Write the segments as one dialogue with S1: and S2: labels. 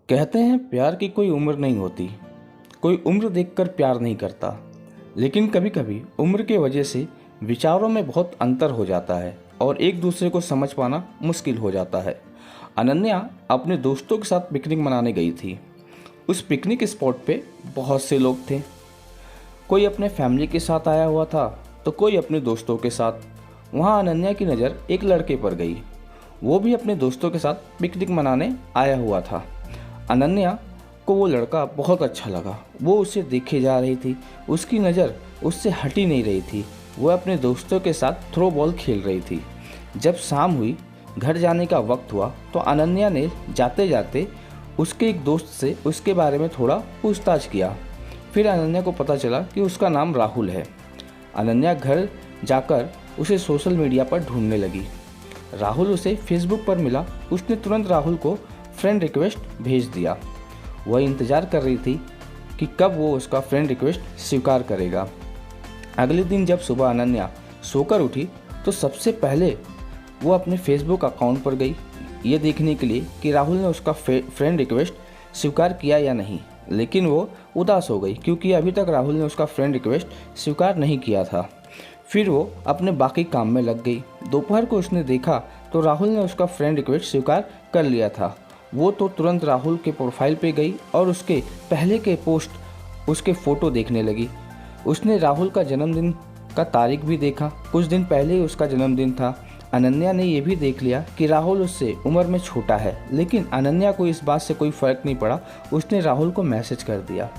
S1: कहते हैं प्यार की कोई उम्र नहीं होती। कोई उम्र देखकर प्यार नहीं करता। लेकिन कभी कभी उम्र के वजह से विचारों में बहुत अंतर हो जाता है और एक दूसरे को समझ पाना मुश्किल हो जाता है। अनन्या अपने दोस्तों के साथ पिकनिक मनाने गई थी। उस पिकनिक स्पॉट पे बहुत से लोग थे। कोई अपने फैमिली के साथ आया हुआ था तो कोई अपने दोस्तों के साथ। वहाँ अनन्या की नज़र एक लड़के पर गई। वो भी अपने दोस्तों के साथ पिकनिक मनाने आया हुआ था। अनन्या को वो लड़का बहुत अच्छा लगा। वो उसे देखे जा रही थी। उसकी नज़र उससे हटी नहीं रही थी। वो अपने दोस्तों के साथ थ्रो बॉल खेल रही थी। जब शाम हुई, घर जाने का वक्त हुआ तो अनन्या ने जाते जाते उसके एक दोस्त से उसके बारे में थोड़ा पूछताछ किया। फिर अनन्या को पता चला कि उसका नाम राहुल है। अनन्या घर जाकर उसे सोशल मीडिया पर ढूंढने लगी। राहुल उसे फेसबुक पर मिला। उसने तुरंत राहुल को फ्रेंड रिक्वेस्ट भेज दिया। वह इंतज़ार कर रही थी कि कब वो उसका फ्रेंड रिक्वेस्ट स्वीकार करेगा। अगले दिन जब सुबह अनन्या सोकर उठी तो सबसे पहले वो अपने फेसबुक अकाउंट पर गई, ये देखने के लिए कि राहुल ने उसका फ्रेंड रिक्वेस्ट स्वीकार किया या नहीं। लेकिन वो उदास हो गई क्योंकि अभी तक राहुल ने उसका फ्रेंड रिक्वेस्ट स्वीकार नहीं किया था। फिर वो अपने बाकी काम में लग गई। दोपहर को उसने देखा तो राहुल ने उसका फ्रेंड रिक्वेस्ट स्वीकार कर लिया था। वो तो तुरंत राहुल के प्रोफाइल पे गई और उसके पहले के पोस्ट, उसके फ़ोटो देखने लगी। उसने राहुल का जन्मदिन का तारीख भी देखा। कुछ दिन पहले ही उसका जन्मदिन था। अनन्या ने यह भी देख लिया कि राहुल उससे उम्र में छोटा है, लेकिन अनन्या को इस बात से कोई फ़र्क नहीं पड़ा। उसने राहुल को मैसेज कर दिया।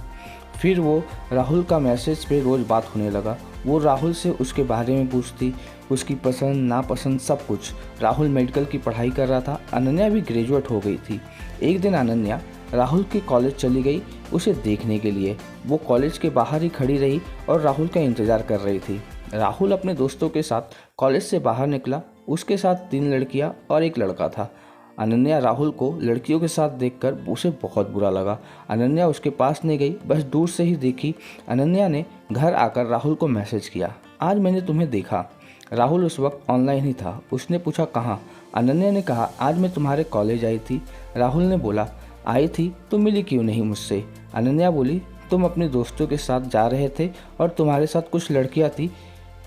S1: फिर वो राहुल का मैसेज पे रोज़ बात होने लगा। वो राहुल से उसके बारे में पूछती, उसकी पसंद नापसंद सब कुछ। राहुल मेडिकल की पढ़ाई कर रहा था। अनन्या भी ग्रेजुएट हो गई थी। एक दिन अनन्या राहुल के कॉलेज चली गई उसे देखने के लिए। वो कॉलेज के बाहर ही खड़ी रही और राहुल का इंतज़ार कर रही थी। राहुल अपने दोस्तों के साथ कॉलेज से बाहर निकला। उसके साथ 3 लड़कियां और एक लड़का था। अनन्या राहुल को लड़कियों के साथ देखकर उसे बहुत बुरा लगा। अनन्या उसके पास नहीं गई, बस दूर से ही देखी। अनन्या ने घर आकर राहुल को मैसेज किया, आज मैंने तुम्हें देखा। राहुल उस वक्त ऑनलाइन ही था। उसने पूछा कहाँ? अनन्या ने कहा आज मैं तुम्हारे कॉलेज आई थी। राहुल ने बोला आई थी तो मिली क्यों नहीं मुझसे? अनन्या बोली तुम अपने दोस्तों के साथ जा रहे थे और तुम्हारे साथ कुछ लड़कियाँ थी,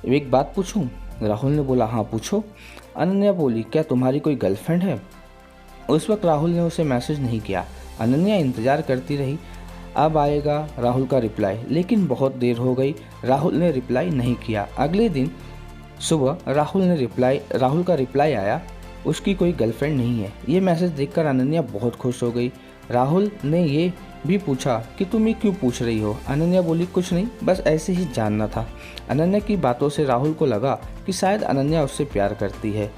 S1: एक बात पूछूं? राहुल ने बोला हाँ पूछो। अनन्या बोली क्या तुम्हारी कोई गर्लफ्रेंड है? उस वक्त राहुल ने उसे मैसेज नहीं किया। अनन्या इंतज़ार करती रही, अब आएगा राहुल का रिप्लाई, लेकिन बहुत देर हो गई। राहुल ने रिप्लाई नहीं किया। अगले दिन सुबह राहुल का रिप्लाई आया, उसकी कोई गर्लफ्रेंड नहीं है। ये मैसेज देखकर अनन्या बहुत खुश हो गई। राहुल ने ये भी पूछा कि तुम ये क्यों पूछ रही हो? अनन्या बोली कुछ नहीं, बस ऐसे ही जानना था। अनन्या की बातों से राहुल को लगा कि शायद अनन्या उससे प्यार करती है।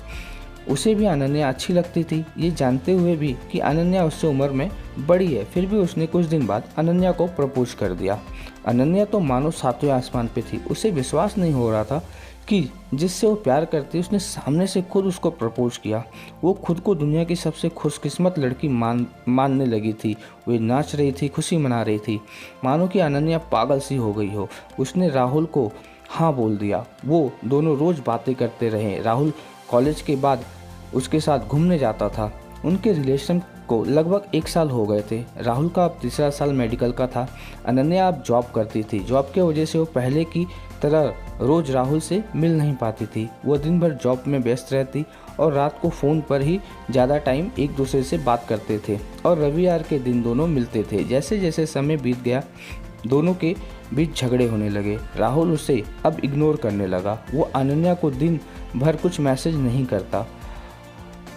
S1: उसे भी अनन्या अच्छी लगती थी, ये जानते हुए भी कि अनन्या उससे उम्र में बड़ी है। फिर भी उसने कुछ दिन बाद अनन्या को प्रपोज कर दिया। अनन्या तो मानो सातवें आसमान पे थी। उसे विश्वास नहीं हो रहा था कि जिससे वो प्यार करती उसने सामने से खुद उसको प्रपोज किया। वो खुद को दुनिया की सबसे खुशकिस्मत लड़की मानने लगी थी। वे नाच रही थी, खुशी मना रही थी, मानो कि अनन्या पागल सी हो गई हो। उसने राहुल को हाँ बोल दिया। वो दोनों रोज़ बातें करते रहे। राहुल कॉलेज के बाद उसके साथ घूमने जाता था। उनके रिलेशन को लगभग 1 साल हो गए थे। राहुल का अब 3रा साल मेडिकल का था। अनन्या अब जॉब करती थी। जॉब की वजह से वो पहले की तरह रोज़ राहुल से मिल नहीं पाती थी। वो दिन भर जॉब में व्यस्त रहती और रात को फ़ोन पर ही ज़्यादा टाइम एक दूसरे से बात करते थे और रविवार के दिन दोनों मिलते थे। जैसे जैसे समय बीत गया दोनों के बीच झगड़े होने लगे। राहुल उसे अब इग्नोर करने लगा। वो अनन्या को दिन भर कुछ मैसेज नहीं करता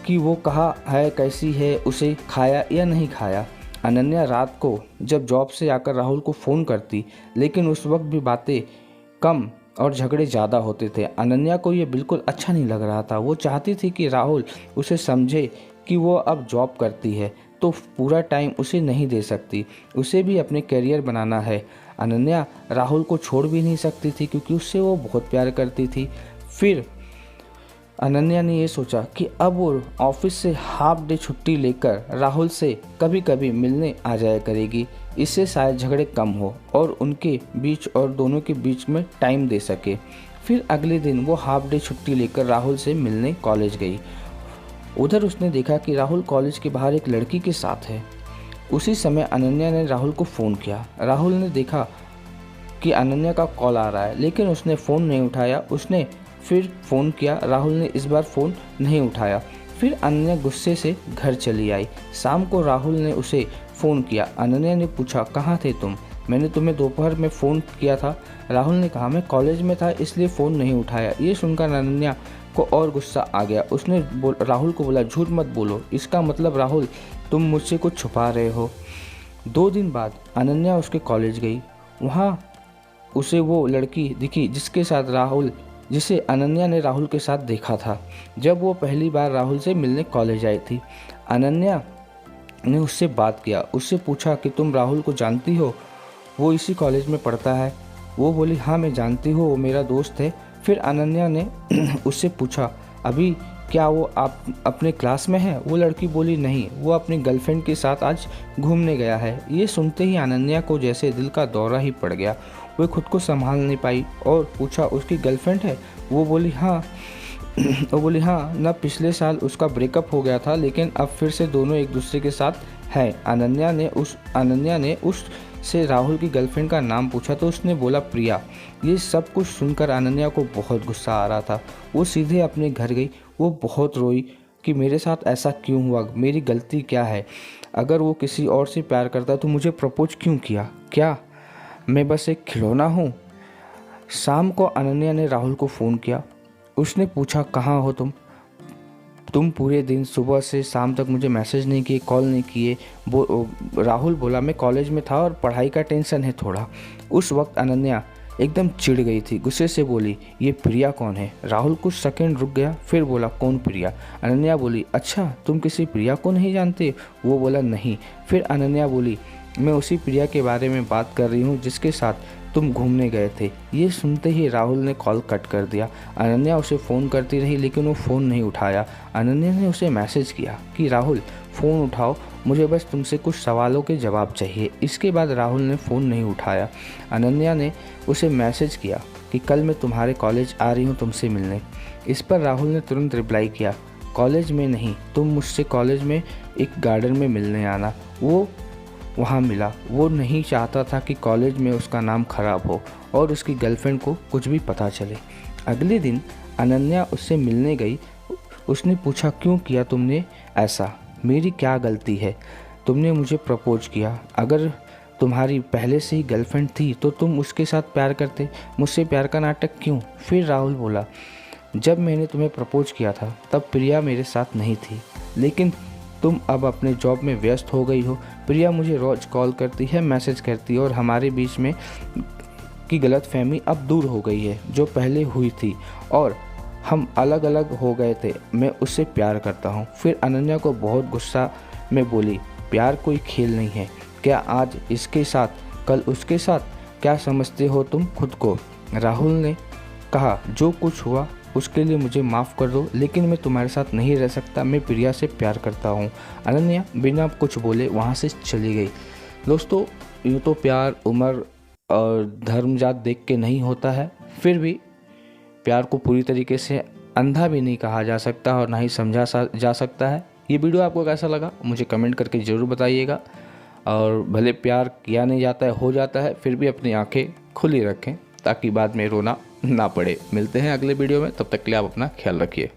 S1: कि वो कहाँ है, कैसी है, उसे खाया या नहीं खाया। अनन्या रात को जब जॉब से आकर राहुल को फ़ोन करती, लेकिन उस वक्त भी बातें कम और झगड़े ज़्यादा होते थे। अनन्या को ये बिल्कुल अच्छा नहीं लग रहा था। वो चाहती थी कि राहुल उसे समझे कि वो अब जॉब करती है तो पूरा टाइम उसे नहीं दे सकती। उसे भी अपने करियर बनाना है। अनन्या राहुल को छोड़ भी नहीं सकती थी क्योंकि उससे वो बहुत प्यार करती थी। फिर अनन्या ने ये सोचा कि अब वो ऑफिस से हाफ डे छुट्टी लेकर राहुल से कभी कभी मिलने आ जाया करेगी। इससे शायद झगड़े कम हो और उनके बीच और दोनों के बीच में टाइम दे सके। फिर अगले दिन वो हाफ डे छुट्टी लेकर राहुल से मिलने कॉलेज गई। उधर उसने देखा कि राहुल कॉलेज के बाहर एक लड़की के साथ है। उसी समय अनन्या ने राहुल को फ़ोन किया। राहुल ने देखा कि अनन्या का कॉल आ रहा है, लेकिन उसने फ़ोन नहीं उठाया। उसने फिर फ़ोन किया, राहुल ने इस बार फ़ोन नहीं उठाया। फिर अनन्या गुस्से से घर चली आई। शाम को राहुल ने उसे फ़ोन किया। अनन्या ने पूछा, कहाँ थे तुम? मैंने तुम्हें दोपहर में फ़ोन किया था। राहुल ने कहा, मैं कॉलेज में था इसलिए फ़ोन नहीं उठाया। ये सुनकर अनन्या को और गुस्सा आ गया। उसने राहुल को बोला, झूठ मत बोलो, इसका मतलब राहुल तुम मुझसे कुछ छुपा रहे हो। 2 दिन बाद अनन्या उसके कॉलेज गई। वहाँ उसे वो लड़की दिखी जिसे अनन्या ने राहुल के साथ देखा था जब वो पहली बार राहुल से मिलने कॉलेज आई थी। अनन्या ने उससे बात किया, उससे पूछा कि तुम राहुल को जानती हो, वो इसी कॉलेज में पढ़ता है। वो बोली, हाँ मैं जानती हूँ, वो मेरा दोस्त है। फिर अनन्या ने उससे पूछा, अभी क्या वो आप अपने क्लास में है? वो लड़की बोली, नहीं, वो अपनी गर्लफ्रेंड के साथ आज घूमने गया है। ये सुनते ही अनन्या को जैसे दिल का दौरा ही पड़ गया। वो खुद को संभाल नहीं पाई और पूछा, उसकी गर्लफ्रेंड है? वो बोली हाँ ना, पिछले साल उसका ब्रेकअप हो गया था, लेकिन अब फिर से दोनों एक दूसरे के साथ हैं। अनन्या ने उससे राहुल की गर्लफ्रेंड का नाम पूछा तो उसने बोला, प्रिया। ये सब कुछ सुनकर अनन्या को बहुत गुस्सा आ रहा था। वो सीधे अपने घर गई। वो बहुत रोई कि मेरे साथ ऐसा क्यों हुआ, मेरी गलती क्या है? अगर वो किसी और से प्यार करता तो मुझे प्रपोज क्यों किया? क्या मैं बस एक खिलौना हूँ? शाम को अनन्या ने राहुल को फ़ोन किया। उसने पूछा, कहाँ हो तुम पूरे दिन सुबह से शाम तक मुझे मैसेज नहीं किए, कॉल नहीं किए। राहुल बोला, मैं कॉलेज में था और पढ़ाई का टेंशन है थोड़ा। उस वक्त अनन्या एकदम चिढ़ गई थी। गुस्से से बोली, ये प्रिया कौन है? राहुल कुछ सेकंड रुक गया, फिर बोला, कौन प्रिया? अनन्या बोली, अच्छा तुम किसी प्रिया को नहीं जानते? वो बोला, नहीं। फिर अनन्या बोली, मैं उसी प्रिया के बारे में बात कर रही हूँ जिसके साथ तुम घूमने गए थे। ये सुनते ही राहुल ने कॉल कट कर दिया। अनन्या उसे फ़ोन करती रही लेकिन वो फ़ोन नहीं उठाया। अनन्या ने उसे मैसेज किया कि राहुल फ़ोन उठाओ, मुझे बस तुमसे कुछ सवालों के जवाब चाहिए। इसके बाद राहुल ने फ़ोन नहीं उठाया। अनन्या ने उसे मैसेज किया कि कल मैं तुम्हारे कॉलेज आ रही हूँ तुमसे मिलने। इस पर राहुल ने तुरंत रिप्लाई किया, कॉलेज में नहीं, तुम मुझसे कॉलेज में एक गार्डन में मिलने आना। वो वहाँ मिला। वो नहीं चाहता था कि कॉलेज में उसका नाम खराब हो और उसकी गर्लफ्रेंड को कुछ भी पता चले। अगले दिन अनन्या उससे मिलने गई। उसने पूछा, क्यों किया तुमने ऐसा? मेरी क्या गलती है? तुमने मुझे प्रपोज किया। अगर तुम्हारी पहले से ही गर्लफ्रेंड थी तो तुम उसके साथ प्यार करते, मुझसे प्यार का नाटक क्यों? फिर राहुल बोला, जब मैंने तुम्हें प्रपोज किया था तब प्रिया मेरे साथ नहीं थी, लेकिन तुम अब अपने जॉब में व्यस्त हो गई हो। प्रिया मुझे रोज़ कॉल करती है, मैसेज करती है और हमारे बीच में की गलतफहमी अब दूर हो गई है जो पहले हुई थी, और हम अलग अलग हो गए थे। मैं उससे प्यार करता हूँ। फिर अनन्या को बहुत गुस्सा में बोली, प्यार कोई खेल नहीं है। क्या आज इसके साथ कल उसके साथ? क्या समझते हो तुम खुद को? राहुल ने कहा, जो कुछ हुआ उसके लिए मुझे माफ़ कर दो, लेकिन मैं तुम्हारे साथ नहीं रह सकता। मैं प्रिया से प्यार करता हूँ। अनन्या बिना कुछ बोले वहाँ से चली गई। दोस्तों, यूँ तो प्यार उम्र और धर्म जात देख के नहीं होता है, फिर भी प्यार को पूरी तरीके से अंधा भी नहीं कहा जा सकता और ना ही समझा जा सकता है। ये वीडियो आपको कैसा लगा मुझे कमेंट करके ज़रूर बताइएगा। और भले प्यार किया नहीं जाता है, हो जाता है, फिर भी अपनी आंखें खुली रखें ताकि बाद में रोना ना पड़े। मिलते हैं अगले वीडियो में, तब तक के लिए आप अपना ख्याल रखिए।